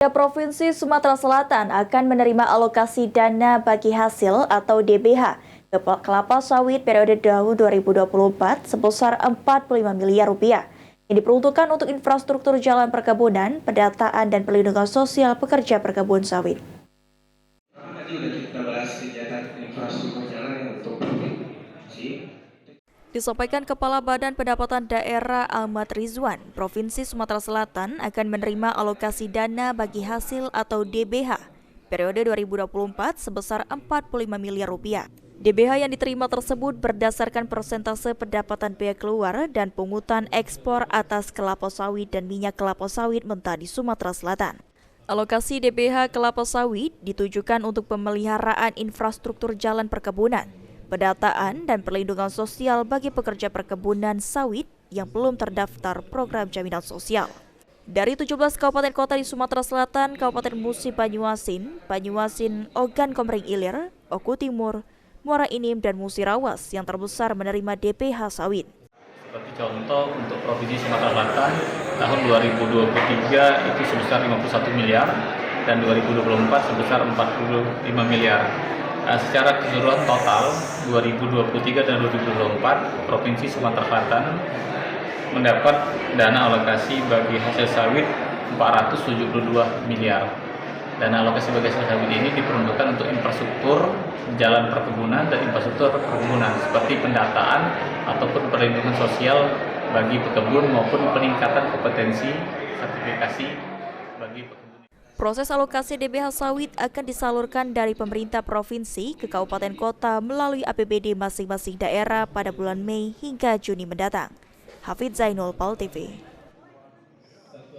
Provinsi Sumatera Selatan akan menerima alokasi dana bagi hasil atau DBH kelapa sawit periode tahun 2024 sebesar 45 miliar rupiah yang diperuntukkan untuk infrastruktur jalan perkebunan, pendataan dan perlindungan sosial pekerja perkebun sawit. Tadi udah kita bahas kegiatan infrastruktur jalan yang untuk provinsi. Disampaikan Kepala Badan Pendapatan Daerah Ahmad Rizwan, Provinsi Sumatera Selatan akan menerima alokasi dana bagi hasil atau DBH periode 2024 sebesar 45 miliar rupiah. DBH yang diterima tersebut berdasarkan persentase pendapatan pihak luar dan pungutan ekspor atas kelapa sawit dan minyak kelapa sawit mentah di Sumatera Selatan. Alokasi DBH kelapa sawit ditujukan untuk pemeliharaan infrastruktur jalan perkebunan, pendataan dan perlindungan sosial bagi pekerja perkebunan sawit yang belum terdaftar program jaminan sosial. Dari 17 kabupaten kota di Sumatera Selatan, Kabupaten Musi Banyuasin, Ogan Komering Ilir, Oku Timur, Muara Enim dan Musirawas yang terbesar menerima DBH sawit. Seperti contoh untuk Provinsi Sumatera Selatan tahun 2023 itu sebesar 51 miliar dan 2024 sebesar 45 miliar. Secara keseluruhan total 2023 dan 2024 Provinsi Sumatera Selatan mendapat dana alokasi bagi hasil sawit 472 miliar. Dana alokasi bagi hasil sawit ini diperuntukkan untuk infrastruktur jalan perkebunan dan infrastruktur perkebunan seperti pendataan ataupun perlindungan sosial bagi pekebun maupun peningkatan kompetensi sertifikasi bagi pekebun. Proses alokasi DBH sawit akan disalurkan dari pemerintah provinsi ke kabupaten kota melalui APBD masing-masing daerah pada bulan Mei hingga Juni mendatang. Hafidz Zainul, PAL TV.